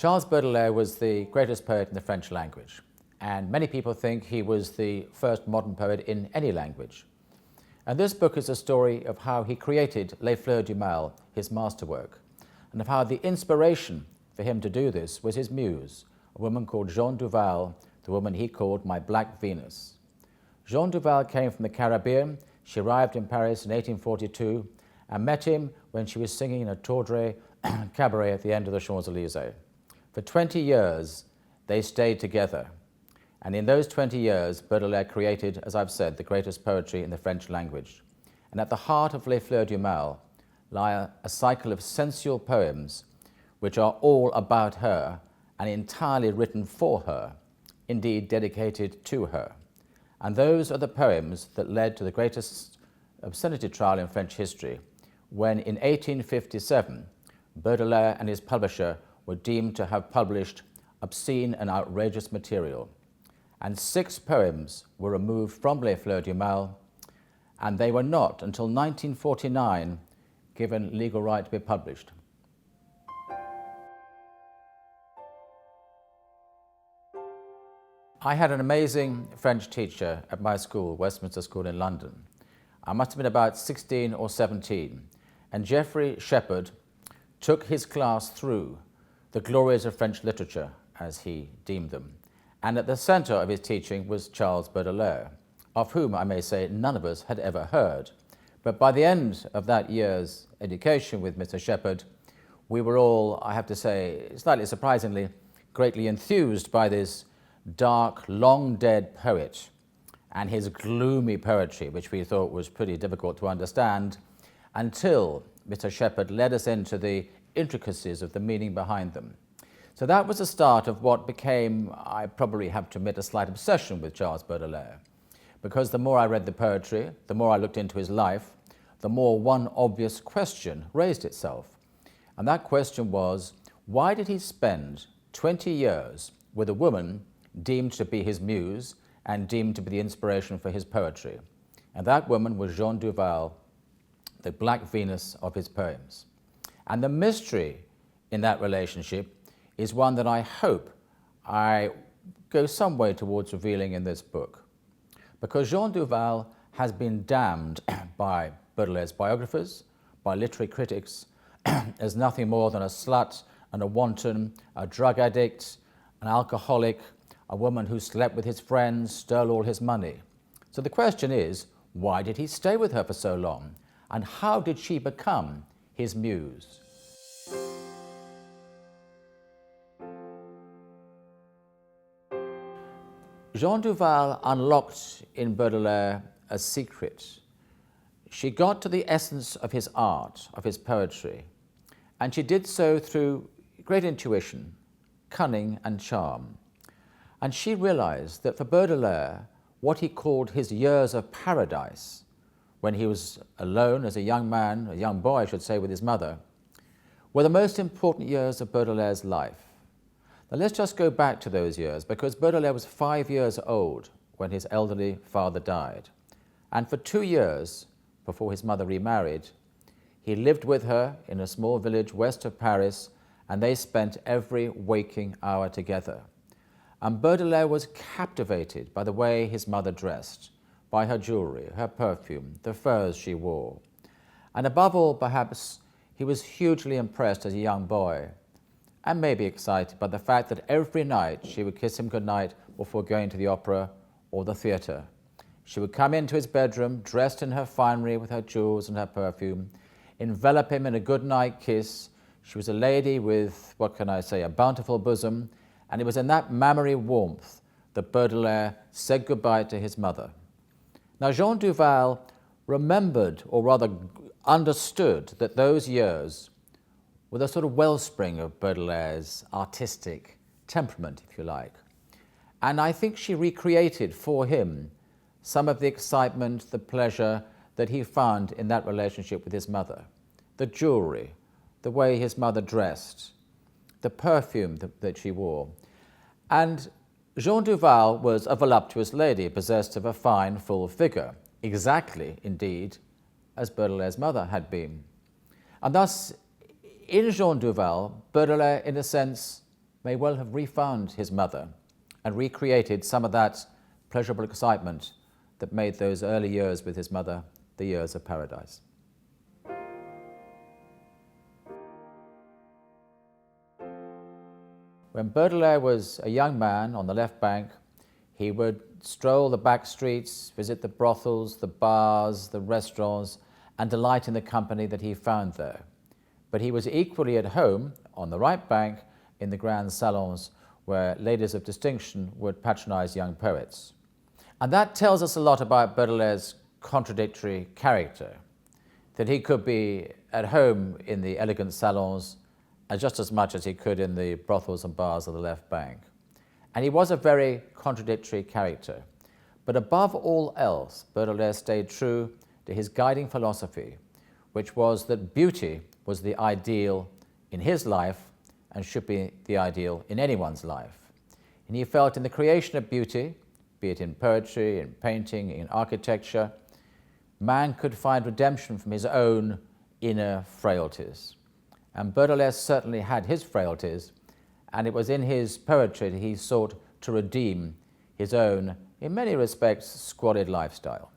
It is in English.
Charles Baudelaire was the greatest poet in the French language, and many people think he was the first modern poet in any language. And this book is a story of how he created Les Fleurs du Mal, his masterwork, and of how the inspiration for him to do this was his muse, a woman called Jeanne Duval, the woman he called my Black Venus. Jeanne Duval came from the Caribbean. She arrived in Paris in 1842 and met him when she was singing in a tawdry cabaret at the end of the Champs-Élysées. For 20 years, they stayed together. And in those 20 years, Baudelaire created, as I've said, the greatest poetry in the French language. And at the heart of Les Fleurs du Mal lie a cycle of sensual poems which are all about her and entirely written for her, indeed dedicated to her. And those are the poems that led to the greatest obscenity trial in French history, when in 1857, Baudelaire and his publisher were deemed to have published obscene and outrageous material. And 6 poems were removed from Les Fleurs du Mal, and they were not, until 1949, given legal right to be published. I had an amazing French teacher at my school, Westminster School in London. I must have been about 16 or 17, and Geoffrey Shepherd took his class through the glories of French literature, as he deemed them. And at the center of his teaching was Charles Baudelaire, of whom, I may say, none of us had ever heard. But by the end of that year's education with Mr. Shepherd, we were all, I have to say, slightly surprisingly, greatly enthused by this dark, long-dead poet and his gloomy poetry, which we thought was pretty difficult to understand, until Mr. Shepherd led us into the intricacies of the meaning behind them. So that was the start of what became, I probably have to admit, a slight obsession with Charles Baudelaire. Because the more I read the poetry, the more I looked into his life, the more one obvious question raised itself. And that question was, why did he spend 20 years with a woman deemed to be his muse and deemed to be the inspiration for his poetry? And that woman was Jeanne Duval, the Black Venus of his poems. And the mystery in that relationship is one that I hope I go some way towards revealing in this book. Because Jeanne Duval has been damned by Baudelaire's biographers, by literary critics, as nothing more than a slut and a wanton, a drug addict, an alcoholic, a woman who slept with his friends, stole all his money. So the question is, why did he stay with her for so long? And how did she become his muse? Jeanne Duval unlocked in Baudelaire a secret. She got to the essence of his art, of his poetry, and she did so through great intuition, cunning and charm. And she realized that for Baudelaire, what he called his years of paradise, when he was alone as a young man, a young boy, I should say, with his mother, were the most important years of Baudelaire's life. Now let's just go back to those years, because Baudelaire was 5 years old when his elderly father died. And for 2 years, before his mother remarried, he lived with her in a small village west of Paris, and they spent every waking hour together. And Baudelaire was captivated by the way his mother dressed, by her jewelry, her perfume, the furs she wore. And above all, perhaps, he was hugely impressed as a young boy, and maybe excited by the fact that every night she would kiss him goodnight before going to the opera or the theatre. She would come into his bedroom, dressed in her finery with her jewels and her perfume, envelop him in a goodnight kiss. She was a lady with, what can I say, a bountiful bosom, and it was in that mammary warmth that Baudelaire said goodbye to his mother. Now, Jeanne Duval remembered, or rather understood, that those years were the sort of wellspring of Baudelaire's artistic temperament, if you like. And I think she recreated for him some of the excitement, the pleasure that he found in that relationship with his mother. The jewelry, the way his mother dressed, the perfume that she wore. And Jeanne Duval was a voluptuous lady, possessed of a fine, full figure, exactly, indeed, as Baudelaire's mother had been. And thus, in Jeanne Duval, Baudelaire, in a sense, may well have refound his mother and recreated some of that pleasurable excitement that made those early years with his mother the years of paradise. When Baudelaire was a young man on the left bank, he would stroll the back streets, visit the brothels, the bars, the restaurants, and delight in the company that he found there. But he was equally at home on the right bank in the grand salons where ladies of distinction would patronize young poets. And that tells us a lot about Baudelaire's contradictory character, that he could be at home in the elegant salons just as much as he could in the brothels and bars of the left bank. And he was a very contradictory character. But above all else, Baudelaire stayed true to his guiding philosophy, which was that beauty was the ideal in his life and should be the ideal in anyone's life. And he felt in the creation of beauty, be it in poetry, in painting, in architecture, man could find redemption from his own inner frailties. And Baudelaire certainly had his frailties, and it was in his poetry that he sought to redeem his own, in many respects, squalid lifestyle.